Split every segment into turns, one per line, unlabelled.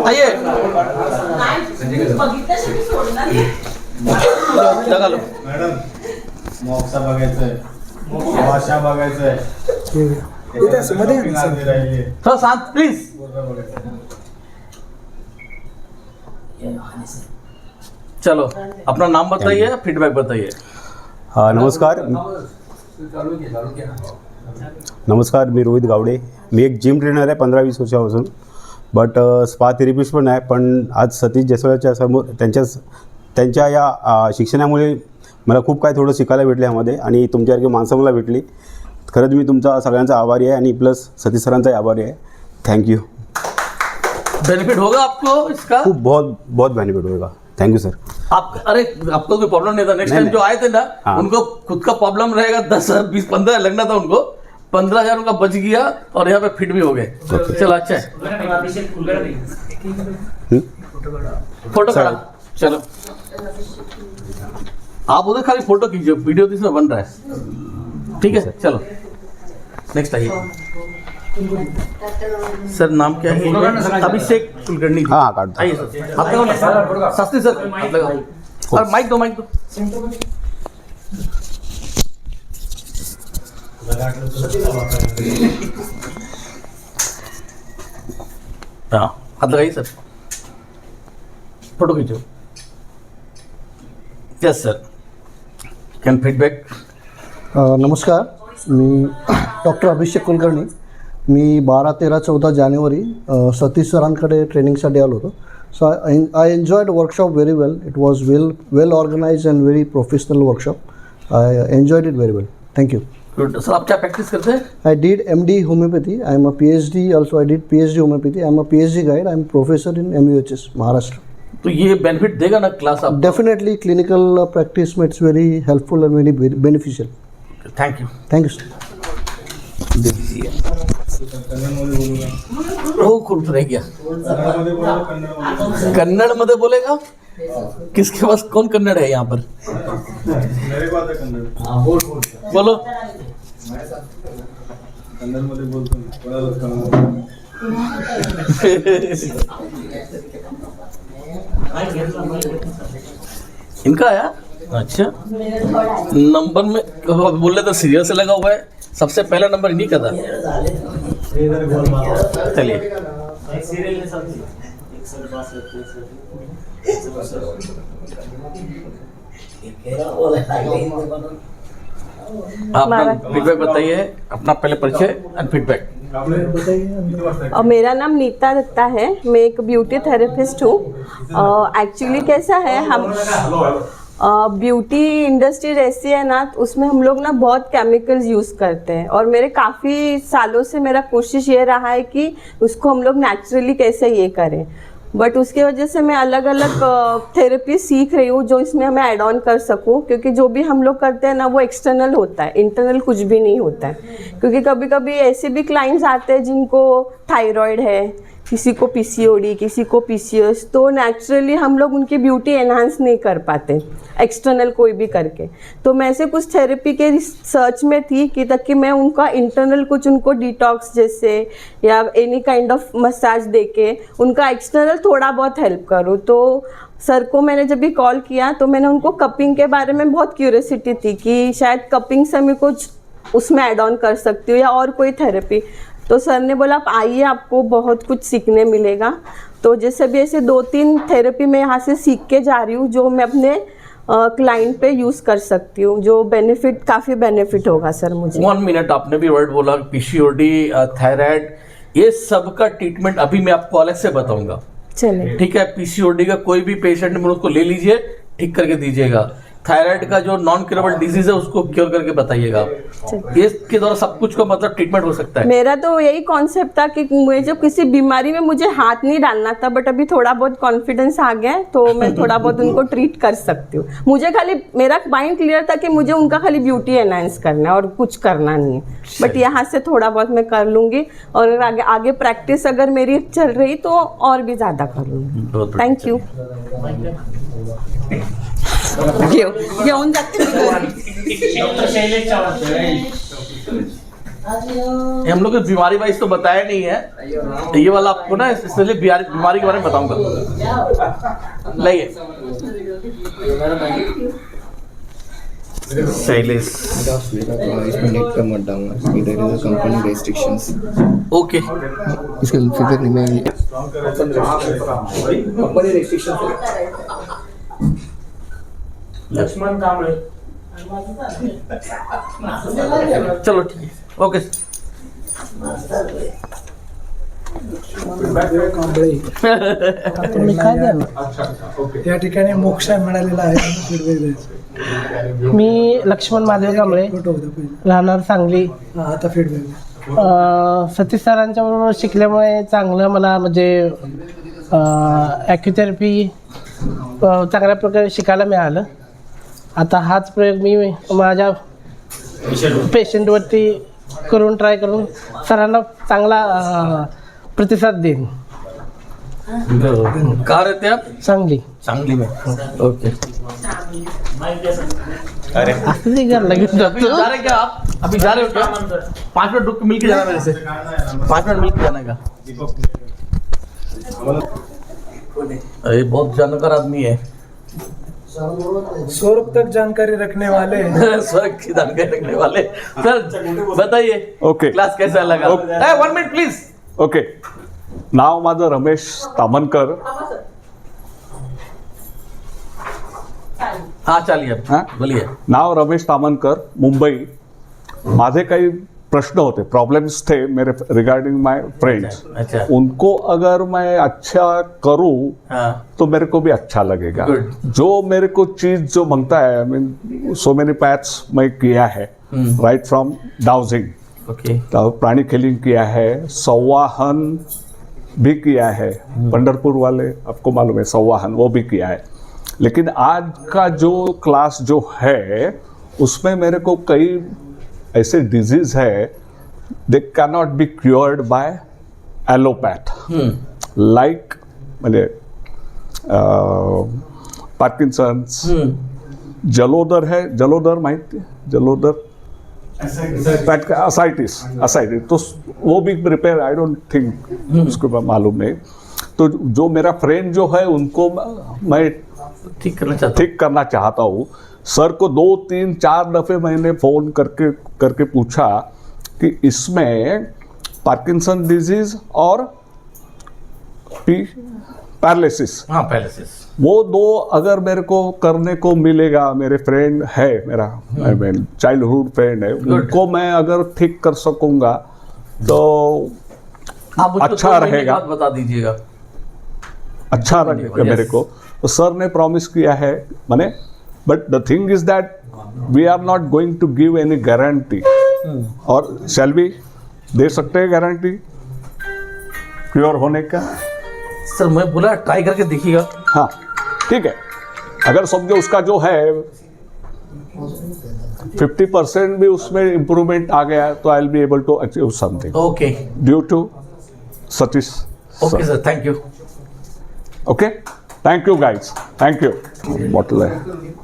आइए लगा low
madam. मॉक्सा बघायचंय, भाषा बघायचंय,
थोड़ा शांत प्लीज. चलो अपना नाम बताइए, फीडबैक बताइए.
हाँ नमस्कार मी रोहित गावडे. मी एक जिम ट्रेनर आहे 15-20 वर्षापासून, बट स्पा थेरपिस्ट पण आहे. पण आज सतीश जयस्वालच्या समोर त्यांच्या या शिक्षणामुळे मला खूप काय थोडं शिकायला भेटलं यामध्ये, आणि तुमच्यासारखी माणसं मला भेटली. खरंच मी तुमचा सगळ्यांचा आभारी आहे, आणि प्लस सतीश सरांचाही आभारी आहे. थँक्यू.
बेनिफिट होगा आपको इसका?
खूप बहुत बेनिफिट होगा. Thank you sir.
आपको कोई प्रॉब्लम नहीं था. नेक्स्ट टाइम जो आए थे ना,
हाँ.
उनको खुद का प्रॉब्लम रहेगा. 10, 20, 15 लगना था उनको. 15,000 उनका बच गया और यहाँ पे फिट भी हो गए. चलो अच्छा है. फोटो खड़ा. चलो आप उधर खाली फोटो खींचो, वीडियो तो इसमें बन रहा है. ठीक है चलो नेक्स्ट आइए. सर नाम क्या है? अभिषेक कुलकर्णी.
हाँ काट दो.
आइए सर. हाथ लगाओ ना. शास्त्री सर हाथ लगाओ. और माइक दो. हाँ हाथ लगाइए सर. फोटो खींचो. Yes sir. Can feedback.
नमस्कार, मी डॉक्टर अभिषेक कुलकर्णी. मी 12, 13, 14 जानेवारी सतीश सरांकडे ट्रेनिंगसाठी आलो होतो. So I enjoyed workshop very well. It was well organise and very professional workshop. I enjoyed it very well. Thank you.
Good. Sir आप क्या प्रैक्टिस करते हैं?
I did MD homoeopathy. I am a PhD also. I did PhD homoeopathy. I am a PhD guide. I am professor in MUHS Maharashtra.
तो ये benefit देगा ना class आप?
Definitely clinical practice में it's very helpful end very beneficial.
Thank you.
Thank you sir.
वो खुद रह गया. कन्नड़ मध्ये बोलेगा. किसके पास कौन कन्नड़ है यहाँ पर?
मेरे को आता कन्नड़.
बोलो.
कन्नड़ मध्ये बोलतो ना, कोणालाच कळणार.
इनका आया. अच्छा नंबर में बोल रहे तो सीरियल से लगा हुआ है. सबसे पहला नंबर इन्हीं का था. चलिए आप फीडबैक बताइए. अपना पहले परिचय एंड फीडबैक.
और मेरा नाम नीता दत्ता है. मैं एक ब्यूटी थेरेपिस्ट हूँ. एक्चुअली कैसा है, हम ब्यूटी इंडस्ट्री ऐसी है ना, उसमें हम लोग ना बहुत केमिकल्स यूज़ करते हैं. और मेरे काफ़ी सालों से मेरा कोशिश ये रहा है कि उसको हम लोग नेचुरली कैसे ये करें. बट उसके वजह से मैं अलग अलग थेरेपी सीख रही हूँ जो इसमें मैं ऐड ऑन कर सकूँ. क्योंकि जो भी हम लोग करते हैं ना वो एक्सटर्नल होता है, इंटरनल कुछ भी नहीं होता है. क्योंकि कभी कभी ऐसे भी क्लाइंट्स आते हैं जिनको थायराइड है, किसी को PCOD, किसी को PCOS. तो नेचुरली हम लोग उनकी ब्यूटी एनहांस नहीं कर पाते एक्सटर्नल कोई भी करके. तो मैं ऐसे कुछ थेरेपी के रिसर्च में थी कि ताकि मैं उनका इंटरनल कुछ उनको डिटॉक्स जैसे या एनी काइंड ऑफ मसाज देके उनका एक्सटर्नल थोड़ा बहुत हेल्प करूँ. तो सर को मैंने जब भी कॉल किया तो मैंने उनको कपिंग के बारे में बहुत क्यूरियोसिटी थी कि शायद कपिंग से मैं कुछ उसमें ऐड ऑन कर सकती हूँ या और कोई थेरेपी. तो सर ने बोला आप आइए, आपको बहुत कुछ सीखने मिलेगा. तो जैसे भी ऐसे 2-3 थेरेपी मैं यहाँ से सीख के जा रही हूँ जो मैं अपने क्लाइंट पे यूज़ कर सकती हूँ, जो बेनिफिट काफ़ी बेनिफिट होगा सर मुझे.
1 मिनट. आपने भी वर्ड बोला PCOD, थायराइड, ये सब का ट्रीटमेंट अभी मैं आपको अलग से बताऊंगा.
चलिए
ठीक है. PCOD का कोई भी पेशेंट में उसको ले लीजिए, ठीक करके दीजिएगा. थायराइड का जो नॉन क्यूरेबल डिजीज है उसको क्योर करके बताइएगा. इसके द्वारा सब कुछ को मतलब ट्रीटमेंट हो सकता है.
मेरा तो यही कॉन्सेप्ट था कि मुझे जब किसी बीमारी में मुझे हाथ नहीं डालना था. बट अभी थोड़ा बहुत कॉन्फिडेंस आ गया है तो मैं थोड़ा बहुत उनको ट्रीट कर सकती हूँ. मुझे खाली मेरा माइंड क्लियर था कि मुझे उनका खाली ब्यूटी एनहांस करना है और कुछ करना नहीं है. बट यहाँ से थोड़ा बहुत मैं कर लूँगी और आगे प्रैक्टिस अगर मेरी चल रही तो और भी ज़्यादा कर लूँगी. Thank you. घेऊन जाते.
ये हम लोग को बीमारी वाइज तो बताया नहीं है, ये वाला आपको ना इसलिए बीमारी के बारे में बताऊंगा। लाइए शैलेश,
इसमें नेट पे मत डालना, there is a company restrictions.
Okay
इसके फीडबैक नहीं मैं कंपनी रेस्ट्रिक्शंस।
लक्ष्मण कांबळे।
चलो ठीक है, ओके।
तुम्ही काय द्याल?
या ठिकाणी मोक्ष मिळालेला आहे फीडबॅक द्यायचा.
मी लक्ष्मण महादेव कांबळे,
फोटो होता पहिले.
राहणार सांगली.
आता फीडबॅक
सतीश सरांच्या बरोबर शिकल्यामुळे चांगलं मला म्हणजे ॲक्युथेरपी चांगल्या प्रकारे शिकायला मिळालं. आता हाच प्रयोग मी माझ्या पेशंटवरती करून ट्राय करून सरांना चांगला प्रतिसाद देईन.
कहाँ रहते हैं आप?
चांगली
सांगली में। ओके।
असं नाही करायला लागेल.
अभी जा रहे क्या आप? अभी जा रहे हो क्या? 5 मिनट रुक के मिल के जाना मेरे से। 5 मिनट मिल के जाने का। अरे बहुत जानकार आदमी है।
स्वर्ग तक जानकारी रखने वाले
स्वर्ग की जानकारी रखने वाले। सर बताइए
ओके.
क्लास कैसा लगा? 1 मिनट प्लीज।
ओके. नाव माझं रमेश तामनकर.
हाँ चलिए अब
हाँ?
बोलिए।
नाव रमेश तामनकर, मुंबई. माझे काही प्रश्न होते, प्रॉब्लम्स थे मेरे रिगार्डिंग माय फ्रेंड्स.
अच्छा।
उनको अगर मैं अच्छा करूं
हाँ
तो मेरे को भी अच्छा लगेगा.
Good.
जो मेरे को चीज जो मांगता है, I mean so many paths मैं किया है, राइट फ्रॉम डाउजिंग,
ओके।
प्राणी किलिंग किया है, संवाहन भी किया है, पंढरपुर वाले आपको मालूम है संवाहन वो भी किया है. लेकिन आज का जो क्लास जो है उसमें मेरे को कई ऐसे डिजीज है they can not be cured by allopath, like म्हणजे पार्किन्सन्स, जलोदर है, जलोदर माहिती है, जलोदर असाइटिस, तो वो भी रिपेयर आई डोंट थिंक उसको मालूम है. तो जो मेरा फ्रेंड जो है उनको मैं
ठीक करना
चाहता हूँ. सर को 2, 3, 4 दफ़े मैंने फ़ोन करके पूछा कि इसमें पार्किंसन डिजीज और पैरालिसिस,
हाँ पैरालिसिस,
वो 2 अगर मेरे को करने को मिलेगा, मेरे फ्रेंड है, मेरा आई मीन चाइल्डहुड फ्रेंड है, उनको मैं अगर ठीक कर सकूंगा तो
आप
अच्छा रहेगा.
बता दीजिएगा.
अच्छा रहेगा मेरे को. तो सर ने प्रॉमिस किया है मैंने, but the thing is that we are not going to give any guarantee. और शैल भी दे सकते हैं गारंटी क्योर होने का?
सर मैं बोला ट्राई करके देखिएगा.
हाँ ठीक है. अगर समझो उसका जो है 50% भी उसमें इम्प्रूवमेंट आ गया तो I will be able to achieve something
okay.
Due to Satish.
Okay sir, thank you.
Okay, thank you guys, thank you. Bottle आहे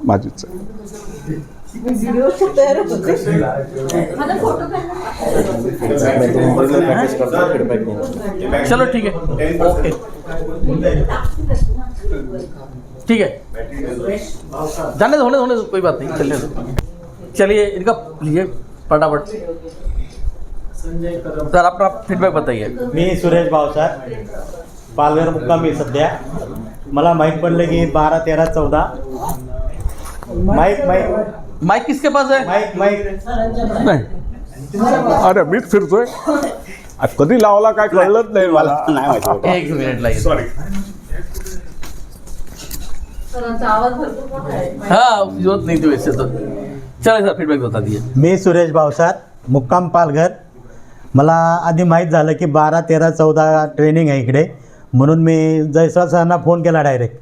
माझीच.
चलो ठीक है, ओके ठीक है. जाने दो, होने दो, कोई बात नहीं, चलने दो. चलिए इनका लीजिए फटाफट. सर अपना फीडबॅक बताइए.
मी सुरेश भावसार, पालघर मुक्कामी सध्या. मला माहीत पडलं की 12, 13, 14
माइक किसके पास है?
नाही, अरे मीच फिरतोय. कधी लावला काय कळलंच नाही मला. नाही माहिती.
एक मिनिट लाइए.
सॉरी.
हाँ जरूरत नहीं थी वैसे तो. चलिए सर फीडबॅक बता दिए.
मी सुरेश भावसार, मुक्काम पालघर. मला आधी माहीत झालं की 12, 13, 14 ट्रेनिंग आहे इकडे, म्हणून मी जयस्वाल सरांना फोन केला डायरेक्ट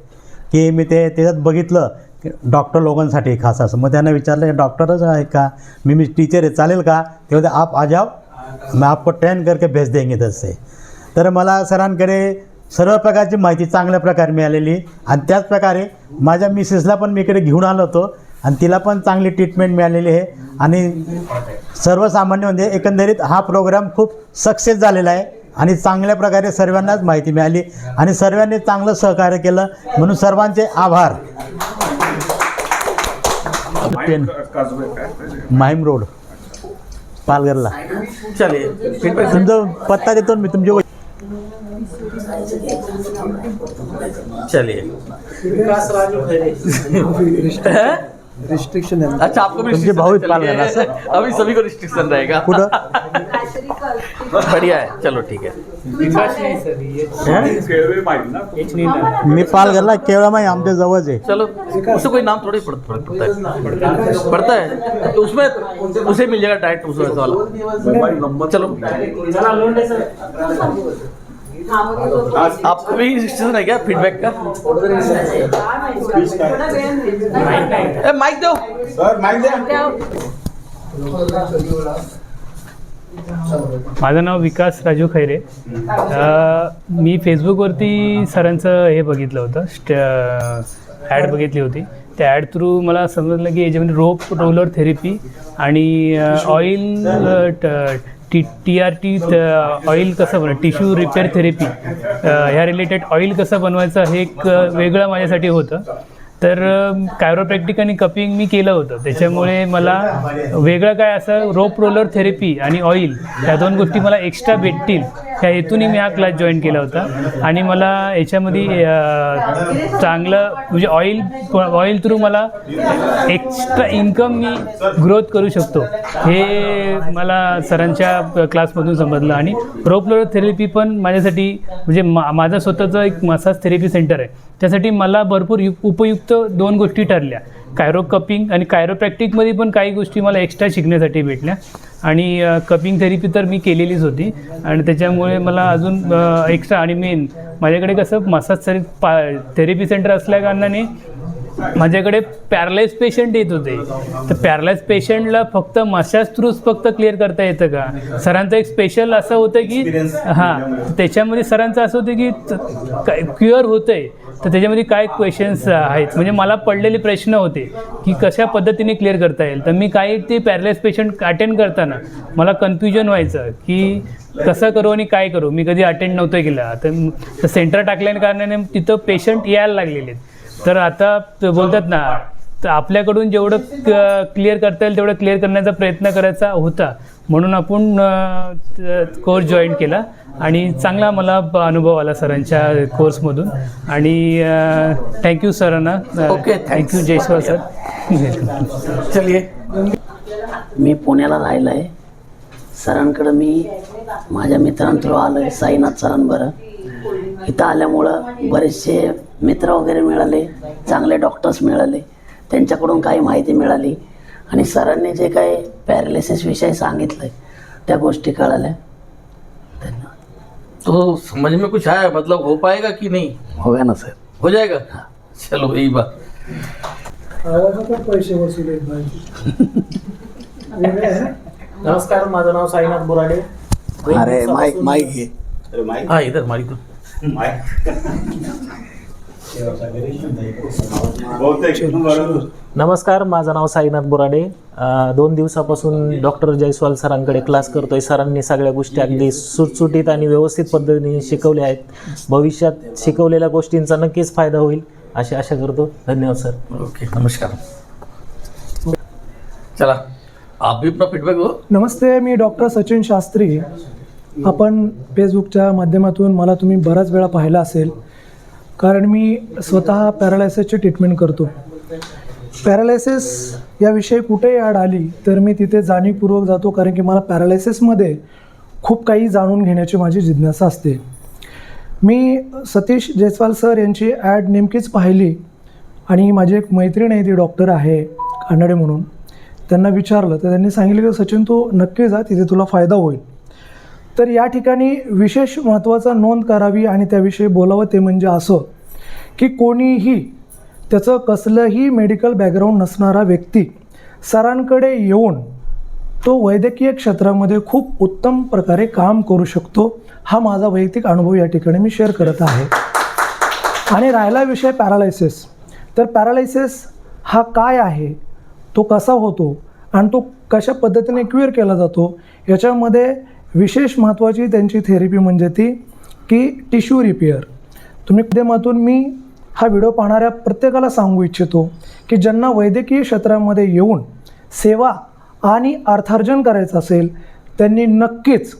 की मी त्याच्यात बघितलं डॉक्टर लोकांसाठी खास असं. मग त्यांना विचारलं डॉक्टरच आहे का? मी टीचर आहे, चालेल का? ते होते आप आ जाओ, मैं आपको ट्रेन करके भेज देंगे तसे. तर मला सरांकडे सर्व प्रकारची माहिती चांगल्या प्रकारे मिळालेली. आणि त्याच प्रकारे माझ्या मिसेसला पण मी इकडे घेऊन आलो होतो आणि तिला पण चांगली ट्रीटमेंट मिळालेली आहे आणि सर्वसामान्य म्हणजे एकंदरीत हा प्रोग्राम खूप सक्सेस झालेला आहे आणि चांगल्या प्रकारे सर्वांनाच माहिती मिळाली आणि सर्वांनी चांगलं सहकार्य केलं म्हणून सर्वांचे आभार. माहीम रोड पालघरला.
चलिए फीडबैक
तुमचा पत्ता देतो मी तुमची.
चलिए
विकास राजू खैरे.
रिस्ट्रिक्शन आहे.
अच्छा आपको भी
तुमचे भाऊ
restriction
पाल
चलिए।
करना
अभी सभी को रिस्ट्रिक्शन रहेगा
कुठं
बढ़िया है चलो ठीक है
विकास नाही सर
मी पालघरला केवळामाई आमच्या जवळच आहे.
चलो उससे कोई नाम थोड़ी पड़ता है तो उसमें उसे मिल जाएगा डायरेक्ट उस वाला चलो आपको भी रिस्ट्रिक्शन है क्या फीडबैक का माइक दो
माझं नाव विकास राजू खैरे. मी फेसबुकवरती सरांचं हे बघितलं होतं ॲड बघितली होती. त्या ॲड थ्रू मला समजलं की याच्यामध्ये रोप रोलर थेरपी आणि ऑइल TRT ऑइल कसं बनवायचं टिश्यू रिपेअर थेरपी ह्या रिलेटेड ऑइल कसं बनवायचं हे एक वेगळं माझ्यासाठी होतं. तर कायरोप्रॅक्टिक आणि कपिंग मी केलं होतं त्याच्यामुळे मला वेगळं काय असं रोप रोलर थेरपी आणि ऑइल ह्या दोन गोष्टी मला एक्स्ट्रा भेटतील ह्या हेतूने मी हा क्लास जॉईन केला होता. आणि मला याच्यामध्ये चांगलं म्हणजे ऑइल थ्रू मला एक्स्ट्रा इन्कम मी ग्रोथ करू शकतो हे मला सरांच्या क्लासमधून समजलं. आणि रोप रोलर थेरपी पण माझ्यासाठी म्हणजे माझं स्वतःचं एक मसाज थेरपी सेंटर आहे त्यासाठी मला भरपूर उपयुक्त दोन गोष्टी ठरल्या. कायरो कपिंग आणि कायरोप्रॅक्टिकमध्ये पण काही गोष्टी मला एक्स्ट्रा शिकण्यासाठी भेटल्या. आणि कपिंग थेरपी तर मी केलेलीच होती आणि त्याच्यामुळे मला अजून एक्स्ट्रा आणि मेन माझ्याकडे कसं मसाज थेरपी सेंटर असल्याकारणाने माझ्याकडे पॅरालाइज पेशंट येत होते. तर पॅरालाइज पेशंटला फक्त मसाज थ्रूच फक्त क्लिअर करता येतं का. सरांचं एक स्पेशल असं होतं की हां त्याच्यामध्ये सरांचं असं होतं की क्युअर होतं आहे तर त्याच्यामध्ये काय क्वेश्चन्स आहेत म्हणजे मला पडलेले प्रश्न होते की कशा पद्धतीने क्लिअर करता येईल. तर मी काही ते पॅरालाइज पेशंट अटेंड करताना मला कन्फ्युजन व्हायचं की कसं करू आणि काय करू. मी कधी अटेंड नव्हतं केलं तर सेंटर टाकल्याने कारणाने तिथं पेशंट यायला लागलेले. तर आता बोलतात ना तर आपल्याकडून जेवढं क्लिअर करता येईल तेवढं क्लिअर करण्याचा प्रयत्न करायचा होता म्हणून आपण कोर्स जॉईन केला आणि चांगला मला अनुभव आला सरांच्या कोर्समधून. आणि थँक्यू सरांना.
Okay
thank you Jaiswal sir.
चलिए
मी पुण्याला राहिलं आहे. सरांकडं मी माझ्या मित्रांथ्रू आलो आहे साईनाथ सरांबरोबर. इथं आल्यामुळं बरेचसे मित्र वगैरे मिळाले चांगले डॉक्टर्स मिळाले त्यांच्याकडून काही माहिती मिळाली आणि सरांनी जे काही पॅरालिसिस विषयी सांगितलं त्या गोष्टी कळाल्या. धन्यवाद.
तो समझ में कुछ आया मतलब हो पाएगा कि नहीं
होगा ना सर.
हो जाएगा चलो यही बात.
आवाजातच पैसे वसुले
नमस्कार माझं नाव साईनाथ बोराडे.
अरे माईक घे.
हाँ इधर मारी तो
नमस्कार माझं नाव साईनाथ बोराडे. 2 दिवसापासून डॉक्टर जयस्वाल सरांकडे क्लास करतोय. सरांनी सगळ्या गोष्टी अगदी सुटसुटीत आणि व्यवस्थित पद्धतीने शिकवल्या आहेत. भविष्यात शिकवलेल्या गोष्टींचा नक्कीच फायदा होईल अशी आशा करतो. धन्यवाद सर.
ओके नमस्कार. चला आप भी अपना फीडबैक दो.
नमस्ते मी डॉक्टर सचिन शास्त्री. आपण फेसबुकच्या माध्यमातून मला तुम्ही बराच वेळा पाहिला असेल कारण मी स्वतः पॅरालायसिसची ट्रीटमेंट करतो. पॅरालायसिस याविषयी कुठेही ॲड आली तर मी तिथे जाणीवपूर्वक जातो कारण की मला पॅरालायसिसमध्ये खूप काही जाणून घेण्याची माझी जिज्ञासा असते. मी सतीश जयस्वाल सर यांची ॲड नेमकीच पाहिली आणि माझी एक मैत्रीण आहे ती डॉक्टर आहे कानडे म्हणून. त्यांना विचारलं तर त्यांनी सांगितलं की सचिन तू नक्की जा तिथे तुला फायदा होईल. तर या ठिकाणी विशेष महत्त्वाचं नोंद करावी आणि त्याविषयी बोलावं ते म्हणजे असं की कोणीही त्याचं कसलंही मेडिकल बॅकग्राऊंड नसणारा व्यक्ती सरांकडे येऊन तो वैद्यकीय क्षेत्रामध्ये खूप उत्तम प्रकारे काम करू शकतो. हा माझा वैयक्तिक अनुभव या ठिकाणी मी शेअर करत आहे. आणि राहिला विषय पॅरालायसिस तर पॅरालायसिस हा काय आहे तो कसा होतो आणि तो कशा पद्धतीने क्युअर केला जातो, याच्यामध्ये विशेष महत्त्वाची त्यांची थेरपी म्हणजे ती की टिश्यू रिपेअर. तुम्ही माध्यमातून मी हा व्हिडिओ पाहणाऱ्या प्रत्येकाला सांगू इच्छितो की ज्यांना वैद्यकीय क्षेत्रामध्ये येऊन सेवा आणि अर्थार्जन करायचं असेल त्यांनी नक्कीच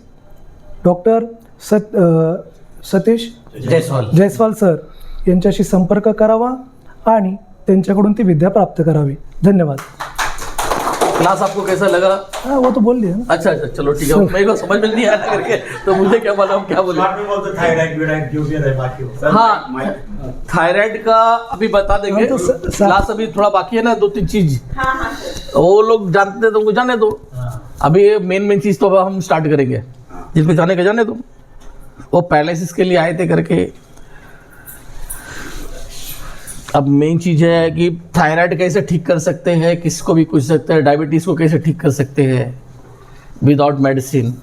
डॉक्टर सतीश जयस्वाल सर यांच्याशी संपर्क करावा आणि त्यांच्याकडून ती विद्या प्राप्त करावी. धन्यवाद.
क्लास आपको कैसा लगा?
हाँ वो तो बोल दिया ना.
अच्छा अच्छा चलो ठीक है, मेरे को समझ में नहीं आया करके तो मुझे क्या मालूम क्या बोले. हाँ थायराइड का अभी बता देंगे.
हाँ, तो
क्लास अभी थोड़ा बाकी है ना, 2-3 चीज वो लोग जानते हैं तो उनको जाने दो. अभी ये मेन चीज तो अब हम स्टार्ट करेंगे. जिसमें जाने का जाने दो. वो पैरालिसिस के लिए आए थे करके. अब मेन चीज़ है कि थायराइड कैसे ठीक कर सकते हैं, किसको भी पूछ सकते हैं, डायबिटीज़ को कैसे ठीक कर सकते हैं विदाउट मेडिसिन.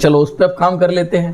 चलो उस पर अब काम कर लेते हैं.